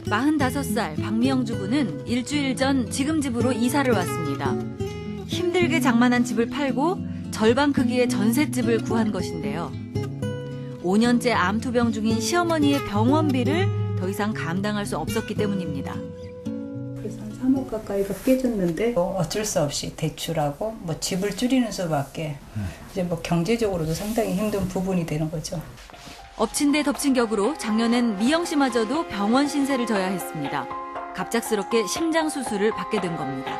45살 박미영 주부는 일주일 전 지금 집으로 이사를 왔습니다. 힘들게 장만한 집을 팔고 절반 크기의 전셋집을 구한 것인데요. 5년째 암투병 중인 시어머니의 병원비를 더 이상 감당할 수 없었기 때문입니다. 그래서 한 3억 가까이가 깨졌는데 어쩔 수 없이 대출하고 뭐 집을 줄이는 수밖에 이제 뭐 경제적으로도 상당히 힘든 부분이 되는 거죠. 엎친 데 덮친 격으로 작년엔 미영 씨마저도 병원 신세를 져야 했습니다. 갑작스럽게 심장 수술을 받게 된 겁니다.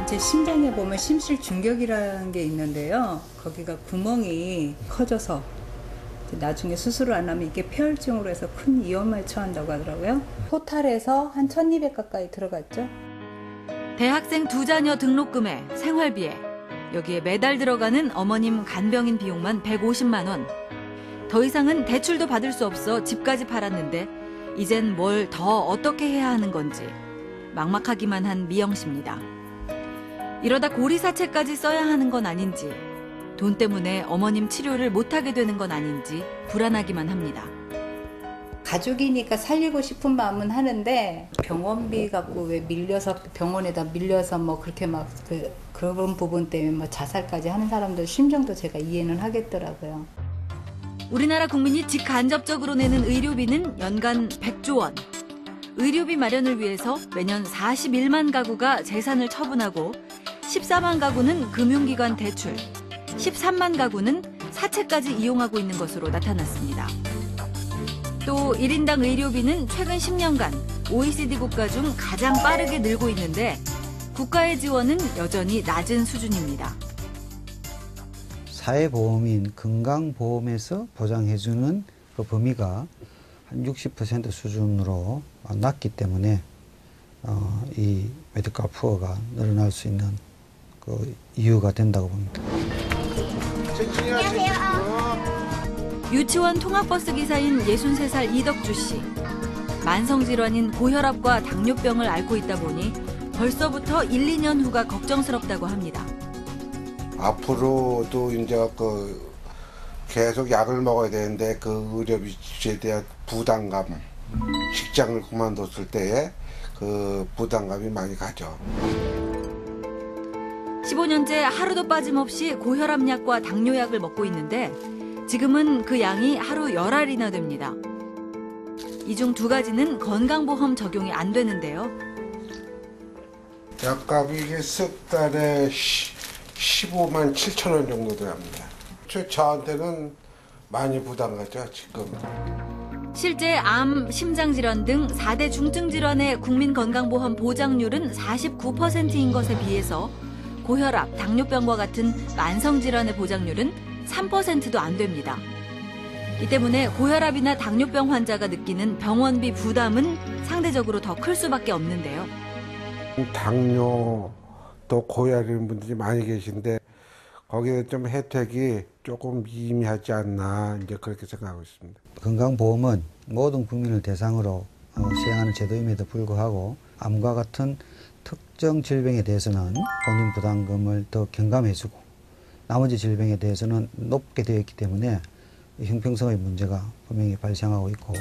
제 심장에 보면 심실중격이라는 게 있는데요. 거기가 구멍이 커져서 나중에 수술을 안 하면 이게 폐혈증으로 해서 큰 위험에 처한다고 하더라고요. 토탈에서 한 1,200 가까이 들어갔죠. 대학생 2자녀 등록금에 생활비에 여기에 매달 들어가는 어머님 간병인 비용만 150만 원. 더 이상은 대출도 받을 수 없어 집까지 팔았는데 이젠 뭘 더 어떻게 해야 하는 건지 막막하기만 한 미영 씨입니다. 이러다 고리사채까지 써야 하는 건 아닌지 돈 때문에 어머님 치료를 못하게 되는 건 아닌지 불안하기만 합니다. 가족이니까 살리고 싶은 마음은 하는데 병원비 갖고 왜 밀려서 병원에다 밀려서 뭐 그렇게 막 그런 부분 때문에 뭐 자살까지 하는 사람들 심정도 제가 이해는 하겠더라고요. 우리나라 국민이 직간접적으로 내는 의료비는 연간 100조 원. 의료비 마련을 위해서 매년 41만 가구가 재산을 처분하고 14만 가구는 금융기관 대출, 13만 가구는 사채까지 이용하고 있는 것으로 나타났습니다. 또 1인당 의료비는 최근 10년간 OECD 국가 중 가장 빠르게 늘고 있는데 국가의 지원은 여전히 낮은 수준입니다. 사회보험인 건강보험에서 보장해주는 그 범위가 한 60% 수준으로 낮기 때문에 이 메디컬 푸어가 늘어날 수 있는 그 이유가 된다고 봅니다. 유치원 통학버스 기사인 63살 이덕주 씨. 만성질환인 고혈압과 당뇨병을 앓고 있다 보니 벌써부터 1, 2년 후가 걱정스럽다고 합니다. 앞으로도 이제 계속 약을 먹어야 되는데 그 의료비에 대한 부담감, 직장을 그만뒀을 때의 그 부담감이 많이 가죠. 15년째 하루도 빠짐없이 고혈압약과 당뇨약을 먹고 있는데 지금은 그 양이 하루 10알이나 됩니다. 이 중 2가지는 건강보험 적용이 안 되는데요. 약값이 이게 석 달에 15만 7천 원 정도 됩니다. 저한테는 많이 부담 가죠, 지금. 실제 암, 심장질환 등 4대 중증질환의 국민건강보험 보장률은 49%인 것에 비해서 고혈압, 당뇨병과 같은 만성질환의 보장률은 3%도 안 됩니다. 이 때문에 고혈압이나 당뇨병 환자가 느끼는 병원비 부담은 상대적으로 더 클 수밖에 없는데요. 당뇨 또 고혈압인 분들이 많이 계신데 거기에 좀 혜택이 조금 미미하지 않나 이제 그렇게 생각하고 있습니다. 건강보험은 모든 국민을 대상으로 시행하는 제도임에도 불구하고 암과 같은 특정 질병에 대해서는 본인 부담금을 더 경감해주고 나머지 질병에 대해서는 높게 되어 있기 때문에 형평성의 문제가 분명히 발생하고 있고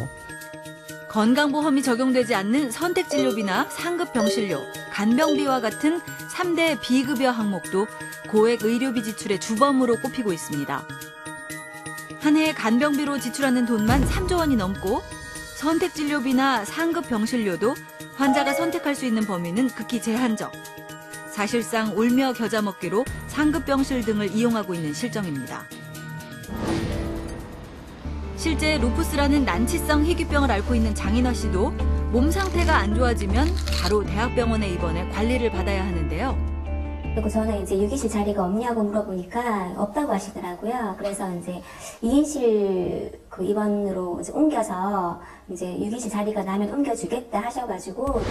건강보험이 적용되지 않는 선택진료비나 상급병실료, 간병비와 같은 3대 비급여 항목도 고액 의료비 지출의 주범으로 꼽히고 있습니다. 한 해 간병비로 지출하는 돈만 3조 원이 넘고 선택진료비나 상급병실료도 환자가 선택할 수 있는 범위는 극히 제한적. 사실상 울며 겨자 먹기로 상급병실 등을 이용하고 있는 실정입니다. 실제 루푸스라는 난치성 희귀병을 앓고 있는 장인화 씨도 몸 상태가 안 좋아지면 바로 대학병원에 입원해 관리를 받아야 하는데요. 그리고 저는 이제 유기실 자리가 없냐고 물어보니까 없다고 하시더라고요. 그래서 이제 2인실 그 입원으로 이제 옮겨서 이제 유기실 자리가 나면 옮겨주겠다 하셔가지고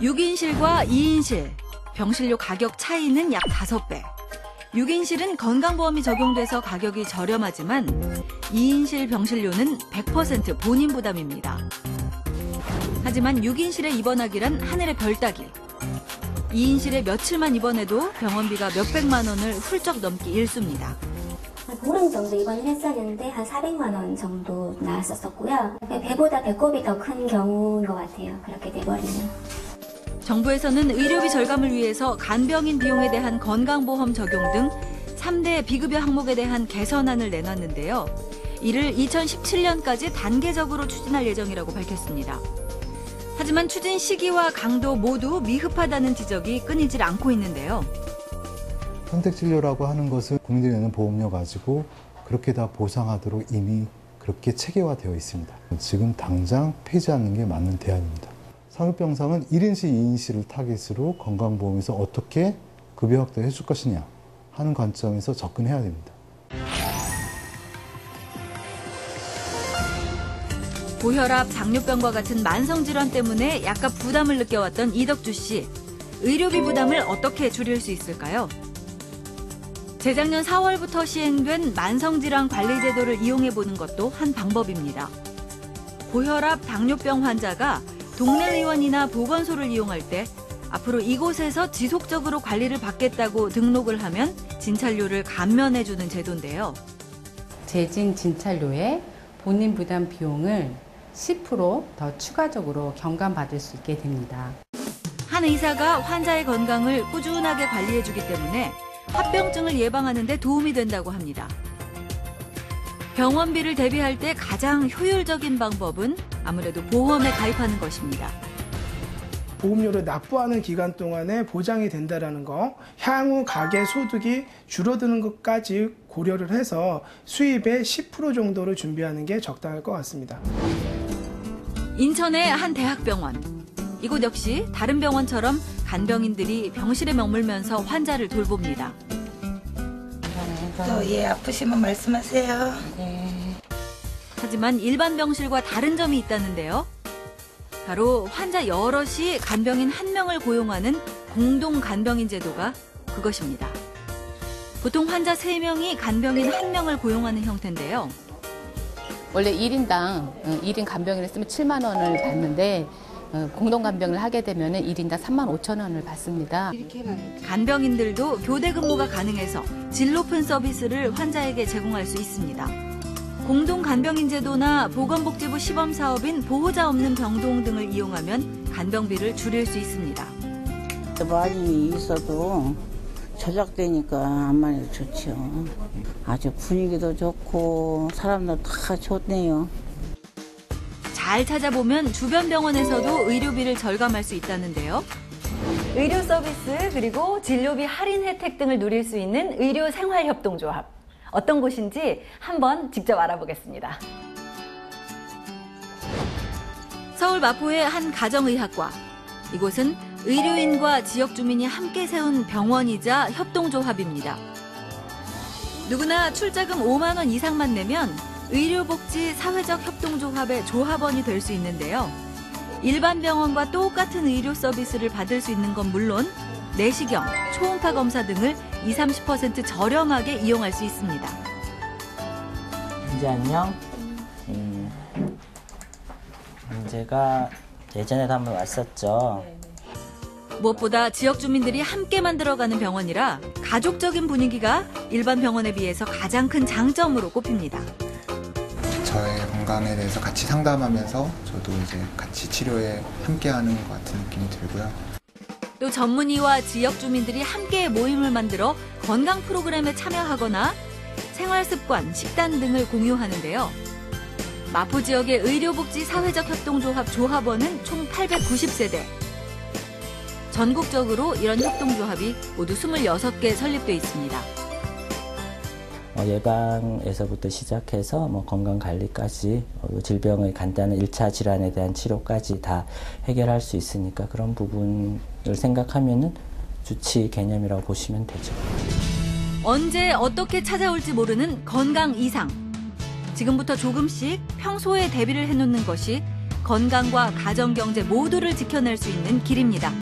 6인실과 2인실 병실료 가격 차이는 약 5배. 6인실은 건강보험이 적용돼서 가격이 저렴하지만 2인실 병실료는 100% 본인 부담입니다. 하지만 6인실에 입원하기란 하늘의 별 따기. 2인실에 며칠만 입원해도 병원비가 몇백만 원을 훌쩍 넘기 일쑤입니다. 무릎 정도 입원을 했었는데 한 400만 원 정도 나왔었고요. 배보다 배꼽이 더 큰 경우인 것 같아요. 그렇게 돼버리면. 정부에서는 의료비 절감을 위해서 간병인 비용에 대한 건강보험 적용 등 3대 비급여 항목에 대한 개선안을 내놨는데요. 이를 2017년까지 단계적으로 추진할 예정이라고 밝혔습니다. 하지만 추진 시기와 강도 모두 미흡하다는 지적이 끊이질 않고 있는데요. 선택진료라고 하는 것은 국민들이 내는 보험료 가지고 그렇게 다 보상하도록 이미 그렇게 체계화되어 있습니다. 지금 당장 폐지하는 게 맞는 대안입니다. 상급병상은 1인실, 2인실을 타깃으로 건강보험에서 어떻게 급여 확대해 줄 것이냐 하는 관점에서 접근해야 됩니다. 고혈압, 당뇨병과 같은 만성질환 때문에 약간 부담을 느껴왔던 이덕주 씨. 의료비 부담을 어떻게 줄일 수 있을까요? 재작년 4월부터 시행된 만성질환 관리제도를 이용해보는 것도 한 방법입니다. 고혈압, 당뇨병 환자가 동네 의원이나 보건소를 이용할 때 앞으로 이곳에서 지속적으로 관리를 받겠다고 등록을 하면 진찰료를 감면해주는 제도인데요. 재진 진찰료에 본인 부담 비용을 10% 더 추가적으로 경감받을 수 있게 됩니다. 한 의사가 환자의 건강을 꾸준하게 관리해주기 때문에 합병증을 예방하는 데 도움이 된다고 합니다. 병원비를 대비할 때 가장 효율적인 방법은 아무래도 보험에 가입하는 것입니다. 보험료를 납부하는 기간 동안에 보장이 된다는 거, 향후 가계 소득이 줄어드는 것까지 고려를 해서 수입의 10% 정도를 준비하는 게 적당할 것 같습니다. 인천의 한 대학병원. 이곳 역시 다른 병원처럼 간병인들이 병실에 머물면서 환자를 돌봅니다. 예, 아프시면 말씀하세요. 하지만 일반 병실과 다른 점이 있다는데요. 바로 환자 여럿이 간병인 한 명을 고용하는 공동 간병인 제도가 그것입니다. 보통 환자 3명이 간병인 한 명을 고용하는 형태인데요. 원래 1인당 1인 간병인을 쓰면 7만 원을 받는데 공동 간병을 하게 되면 1인당 3만 5천 원을 받습니다. 간병인들도 교대 근무가 가능해서 질 높은 서비스를 환자에게 제공할 수 있습니다. 공동 간병인 제도나 보건복지부 시범 사업인 보호자 없는 병동 등을 이용하면 간병비를 줄일 수 있습니다. 많이 있어도 조작되니까 안만 해도 좋죠. 아주 분위기도 좋고 사람도 다 좋네요. 잘 찾아보면 주변 병원에서도 의료비를 절감할 수 있다는데요. 의료 서비스 그리고 진료비 할인 혜택 등을 누릴 수 있는 의료생활협동조합. 어떤 곳인지 한번 직접 알아보겠습니다. 서울 마포의 한 가정의학과. 이곳은 의료인과 지역 주민이 함께 세운 병원이자 협동조합입니다. 누구나 출자금 5만 원 이상만 내면 의료복지 사회적 협동조합의 조합원이 될 수 있는데요. 일반 병원과 똑같은 의료 서비스를 받을 수 있는 건 물론 내시경, 초음파 검사 등을 20-30% 저렴하게 이용할 수 있습니다. 이제 안녕. 제가 예전에도 한번 왔었죠. 무엇보다 지역 주민들이 함께 만들어가는 병원이라 가족적인 분위기가 일반 병원에 비해서 가장 큰 장점으로 꼽힙니다. 저의 건강에 대해서 같이 상담하면서 저도 이제 같이 치료에 함께하는 것 같은 느낌이 들고요. 또 전문의와 지역 주민들이 함께 모임을 만들어 건강 프로그램에 참여하거나 생활 습관, 식단 등을 공유하는데요. 마포 지역의 의료복지 사회적 협동조합 조합원은 총 890세대. 전국적으로 이런 협동조합이 모두 26개 설립돼 있습니다. 예방에서부터 시작해서 건강관리까지 질병의 간단한 1차 질환에 대한 치료까지 다 해결할 수 있으니까 그런 부분을 생각하면은 주치 개념이라고 보시면 되죠. 언제 어떻게 찾아올지 모르는 건강 이상. 지금부터 조금씩 평소에 대비를 해놓는 것이 건강과 가정경제 모두를 지켜낼 수 있는 길입니다.